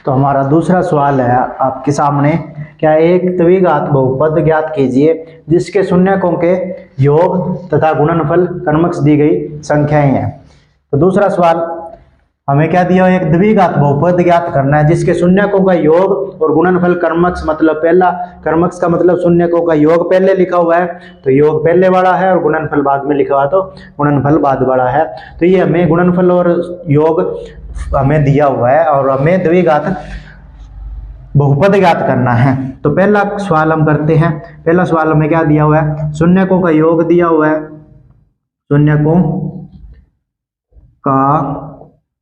तो हमारा दूसरा सवाल है आपके सामने, क्या एक द्विघात बहुपद ज्ञात कीजिए जिसके शून्यकों के योग तथा गुणनफल क्रमश दी गई संख्याएं हैं। तो दूसरा सवाल हमें क्या दिया है, एक द्विघात बहुपद ज्ञात करना है जिसके शून्यकों का योग और गुणनफल क्रमश, मतलब पहला क्रमश का मतलब शून्यकों का योग पहले लिखा हुआ है तो योग पहले वाला है, और गुणनफल बाद में लिखा हुआ तो गुणनफल बाद वाला है। तो ये हमें गुणनफल और योग हमें दिया हुआ है और हमें द्विघात बहुपद ज्ञात करना है। तो पहला सवाल हम करते हैं। पहला सवाल हमें क्या दिया हुआ है, शून्यकों का योग दिया हुआ है, शून्यकों का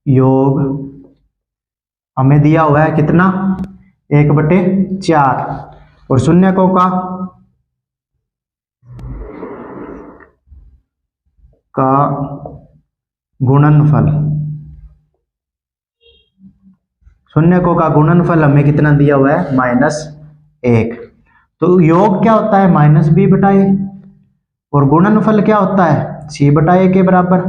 योग हमें दिया हुआ है कितना, 1/4, और शून्यकों का गुणनफल, शून्यकों का गुणनफल हमें कितना दिया हुआ है, -1। तो योग क्या होता है, -b/a, और गुणनफल क्या होता है, c/a के बराबर।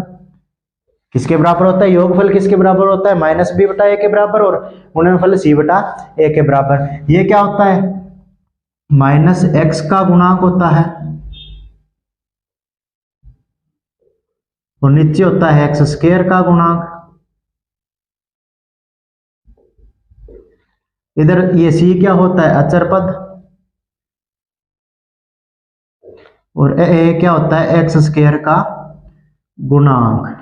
किसके बराबर होता है, योगफल किसके बराबर होता है, -b/a के बराबर, और गुणनफल c/a के बराबर। ये क्या होता है, -x का गुणांक होता है और नीचे होता है x² का गुणांक। इधर ये c क्या होता है, अचर पद, और a क्या होता है, x² का गुणांक।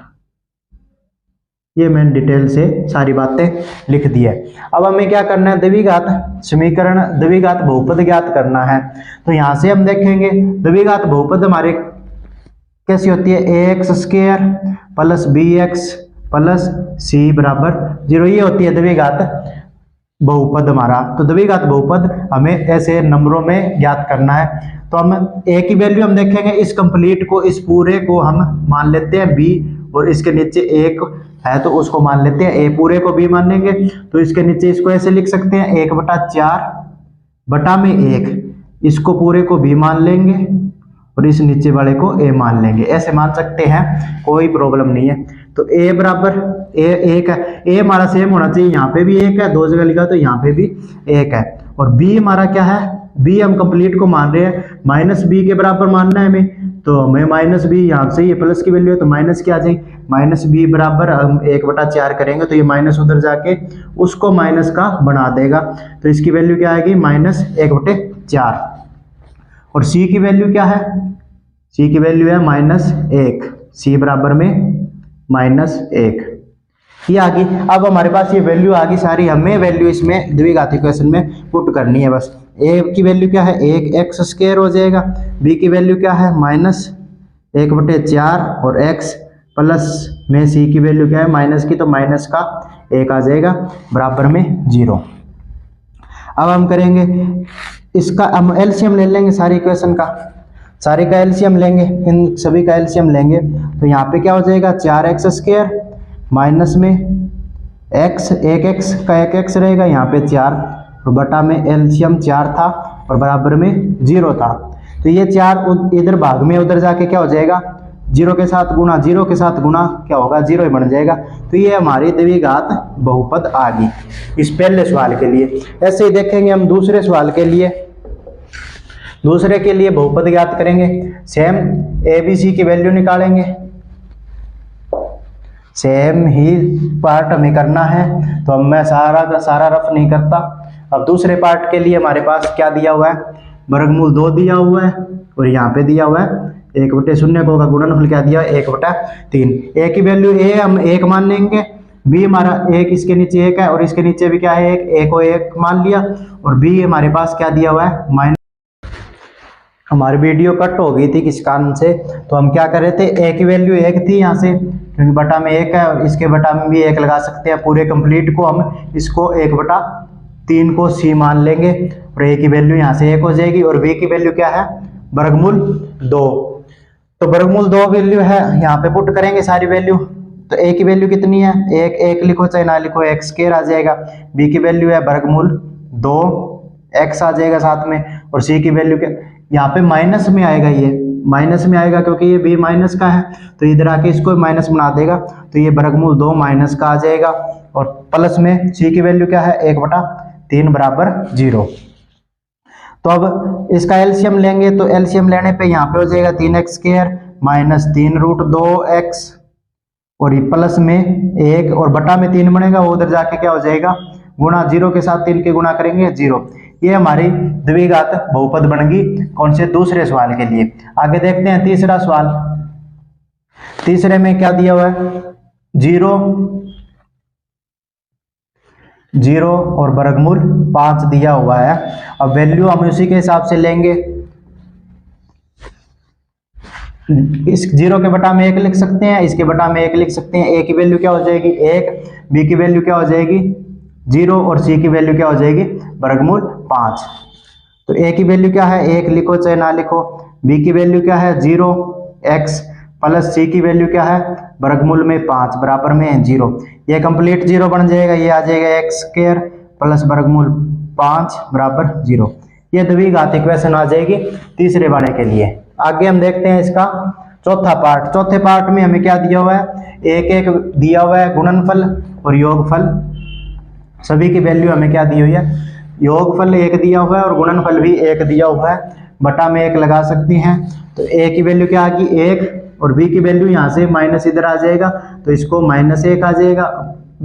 ये मैंने डिटेल से सारी बातें लिख दी है। अब हमें क्या करना है, द्विघात समीकरण, द्विघात बहुपद ज्ञात करना है। तो यहां से हम देखेंगे द्विघात बहुपद हमारे कैसी होती है, ax² + bx + c = 0। ये होती है द्विघात बहुपद हमारा। तो द्विघात बहुपद हमें ऐसे नंबरों में ज्ञात करना है। तो हम a की वैल्यू हम देखेंगे, इस कंप्लीट को, इस पूरे को हम मान लेते हैं b, और इसके नीचे 1 है तो उसको मान लेते हैं a, पूरे को b मानेंगे। तो इसके नीचे इसको ऐसे लिख सकते हैं, 1/4 बटा में 1, इसको पूरे को b मान लेंगे और इस नीचे वाले को a मान लेंगे। ऐसे मान सकते हैं, कोई प्रॉब्लम नहीं है। तो a बराबर a 1 है, a हमारा सेम होना चाहिए, यहाँ पे भी 1 है, 2 जगह लिखा तो यहाँ पे भी 1 है। और b हमारा क्या है, b हम कंप्लीट को मान रहे हैं, -b के बराबर मानना है हमें। तो हमें -b, यहाँ से ये प्लस की वैल्यू है तो माइनस क्या आ जाएगी, -b बराबर हम 1/4 करेंगे तो ये माइनस उधर जाके उसको माइनस का बना देगा। तो इसकी वैल्यू क्या आएगी, -1/4। और c की वैल्यू क्या है, c की वैल्यू है -1, c बराबर में -1। ये आ गई। अब हमारे पास ये वैल्यू आ गई सारी, हमें वैल्यू इसमें द्विघात इक्वेशन में पुट करनी है बस। a की वैल्यू क्या है, 1x² हो जाएगा, b की वैल्यू क्या है, -1/4, और x प्लस में c की वैल्यू क्या है, माइनस की, तो माइनस का 1 आ जाएगा बराबर में 0। अब हम करेंगे इसका, हम एलसीएम ले लेंगे सारी इक्वेशन का, सारे का एलसीएम लेंगे, इन सभी का एलसीएम लेंगे। तो यहाँ पे क्या हो जाएगा, 4x² माइनस में x, 1x का 1x रहेगा, यहाँ पे 4, और बटा में एलसीएम 4 था और बराबर में 0 था। तो ये 4 इधर भाग में उधर जाके क्या हो जाएगा, 0 के साथ गुणा, 0 के साथ गुणा क्या होगा, 0 ही बन जाएगा। तो ये हमारी द्विघात बहुपद आ गई इस पहले सवाल के लिए। ऐसे ही देखेंगे हम दूसरे सवाल के लिए, दूसरे के लिए बहुपद ज्ञात करेंगे। सेम ABC की वैल्यू निकालेंगे, सेम ही पार्ट हमें करना है। तो अब मैं सारा का सारा रफ नहीं करता। अब दूसरे पार्ट के लिए हमारे पास क्या दिया हुआ है, वर्गमूल 2 दिया हुआ है, और यहाँ पे दिया हुआ है 1/0 का गुणनफल क्या दिया है, 1/3। a की वैल्यू a हम 1 मान लेंगे, b हमारा 1, इसके नीचे 1 है और इसके नीचे भी क्या है, 1, a को 1 मान लिया, और b हमारे पास क्या दिया हुआ है, माइनस। हमारी वीडियो कट हो गई थी किस कारण से, तो हम क्या कर रहे थे, a की वैल्यू 1 थी यहाँ से, क्योंकि बटा में 1 है, और इसके बटा में भी 1 लगा सकते हैं। पूरे कंप्लीट को हम इसको 1/3 को c मान लेंगे, और a की वैल्यू यहाँ से 1 हो जाएगी, और b की वैल्यू क्या है, वर्गमूल 2। तो वर्गमूल 2 वैल्यू है, यहाँ पे पुट करेंगे सारी वैल्यू। तो a की वैल्यू कितनी है, 1 लिखो चाहे ना लिखो, x² आ जाएगा। b की वैल्यू है वर्गमूल 2, x आ जाएगा साथ में, और c की वैल्यू क्या, यहाँ पे माइनस में आएगा, ये माइनस में आएगा क्योंकि ये b माइनस का है, तो इधर आके इसको माइनस बना देगा, तो ये वर्गमूल 2 माइनस का आ जाएगा। और प्लस में c की वैल्यू क्या है 1/3 बराबर 0। तो अब इसका एलसीएम लेंगे तो एलसीएम लेने पे यहाँ पे हो जाएगा 3x² माइनस 3√2x और ये प्लस में 1 और बटा में 3 बनेगा, वो उधर जाके क्या हो जाएगा गुणा 0 के साथ 3 के गुणा करेंगे 0। ये हमारी द्विघात बहुपद बन गई कौन से दूसरे सवाल के लिए। आगे देखते हैं तीसरा सवाल। तीसरे में क्या दिया हुआ है 0 और वर्गमूल 5 दिया हुआ है। अब वैल्यू हम उसी के हिसाब से लेंगे। इस 0 के बटा में 1 लिख सकते हैं, इसके बटा में 1 लिख सकते हैं। a की वैल्यू क्या हो जाएगी 1, b की वैल्यू क्या हो जाएगी 0 और c की वैल्यू क्या हो जाएगी वर्गमूल 5। तो a की वैल्यू क्या है 1 लिखो चाहे ना लिखो, b की वैल्यू क्या है 0x प्लस c की वैल्यू क्या है वर्गमूल में 5 बराबर में 0। ये कंप्लीट 0 बन जाएगा, ये आ जाएगा x² प्लस वर्गमूल 5 बराबर 0। ये द्विघात इक्वेशन आ जाएगी तीसरे वाले के लिए। आगे हम देखते हैं इसका चौथा पार्ट। चौथे पार्ट में हमें क्या दिया हुआ है एक दिया हुआ है गुणनफल और योगफल। सभी की वैल्यू हमें क्या दी हुई है योगफल 1 दिया हुआ है और गुणनफल भी 1 दिया हुआ है, बटा में 1 लगा सकती हैं। तो a की वैल्यू क्या आ गई 1 और b की वैल्यू यहाँ से माइनस इधर आ जाएगा तो इसको -1 आ जाएगा,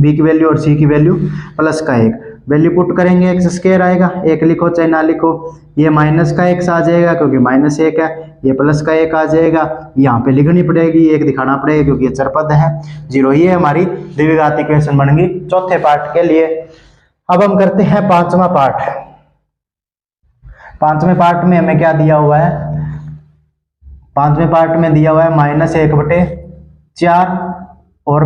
b की वैल्यू और c की वैल्यू प्लस का 1। वैल्यू पुट करेंगे x² आएगा, 1 लिखो चाहे ना लिखो। ये माइनस का x आ जाएगा क्योंकि -1 है, ये प्लस का 1 आ जाएगा, यहाँ पे लिखनी पड़ेगी 1 दिखाना पड़ेगा क्योंकि ये चरपद है 0। ये हमारी द्विघात इक्वेशन बन गई चौथे पार्ट के लिए। अब हम करते हैं पांचवा पार्ट। पांचवें पार्ट में हमें क्या दिया हुआ है पांचवें पार्ट में दिया हुआ है -1/4 और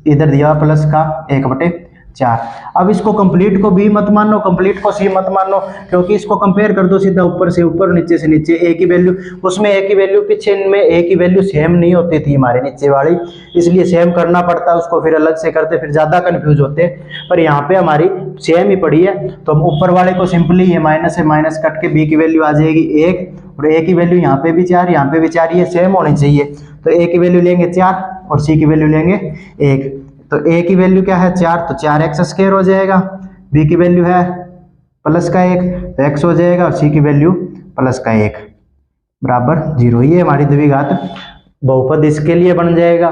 इधर दिया हुआ प्लस का 1/4। अब इसको कंप्लीट को b मत मानो, कंप्लीट को c मत मानो, क्योंकि इसको कंपेयर कर दो सीधा ऊपर से ऊपर नीचे से नीचे। a की वैल्यू उसमें a की वैल्यू पीछे में a की वैल्यू सेम नहीं होती थी हमारे नीचे वाली, इसलिए सेम करना पड़ता है, उसको फिर अलग से करते फिर ज्यादा कंफ्यूज होते। पर यहाँ पे हमारी सेम ही पड़ी है तो हम ऊपर वाले को सिंपली ये माइनस से माइनस कट के b की वैल्यू आ जाएगी 1 और a की वैल्यू यहाँ पे भी 4 यहाँ पे भी 4, ये सेम होनी चाहिए। तो a की वैल्यू लेंगे 4 और c की वैल्यू लेंगे 1। तो a की वैल्यू क्या है 4 तो 4x² हो जाएगा, b की वैल्यू है प्लस का 1 तो x हो जाएगा और c की वैल्यू प्लस का 1 बराबर 0। ये हमारी द्विघात बहुपद इसके लिए बन जाएगा।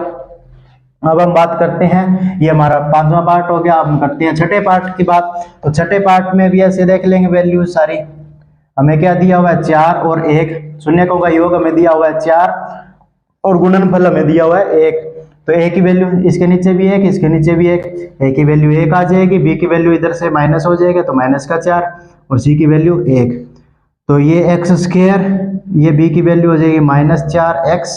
अब हम बात करते हैं, ये हमारा पांचवा पार्ट हो गया। अब हम करते हैं छठे पार्ट की बात। तो छठे पार्ट में भी ऐसे देख लेंगे वैल्यू सारी। हमें क्या दिया हुआ है 4 और 1, शून्यकों का योग हमें दिया हुआ है 4 और गुणनफल हमें दिया हुआ है 1। तो a की वैल्यू इसके नीचे भी 1 इसके नीचे भी 1, a की वैल्यू 1 आ जाएगी, b की वैल्यू इधर से माइनस हो जाएगा तो माइनस का 4 और c की वैल्यू 1। तो ये x², ये b की वैल्यू हो जाएगी -4x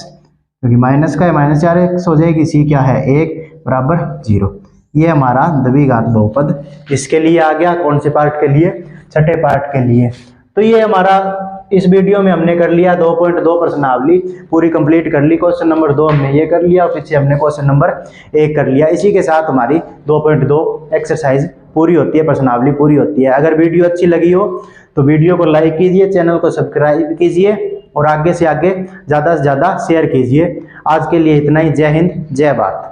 क्योंकि माइनस का है, -4x हो जाएगी, c क्या है 1 बराबर 0। ये हमारा द्विघात बहुपद इसके लिए आ गया। कौन से पार्ट के लिए छठे पार्ट के लिए। तो ये हमारा इस वीडियो में हमने कर लिया 2.2 प्रश्नावली पूरी कंप्लीट कर ली। क्वेश्चन नंबर 2 हमने ये कर लिया और पीछे हमने क्वेश्चन नंबर 1 कर लिया। इसी के साथ हमारी 2.2 एक्सरसाइज पूरी होती है, प्रश्नावली पूरी होती है। अगर वीडियो अच्छी लगी हो तो वीडियो को लाइक कीजिए, चैनल को सब्सक्राइब कीजिए और आगे से आगे ज़्यादा से ज़्यादा शेयर कीजिए। आज के लिए इतना ही। जय हिंद, जय भारत।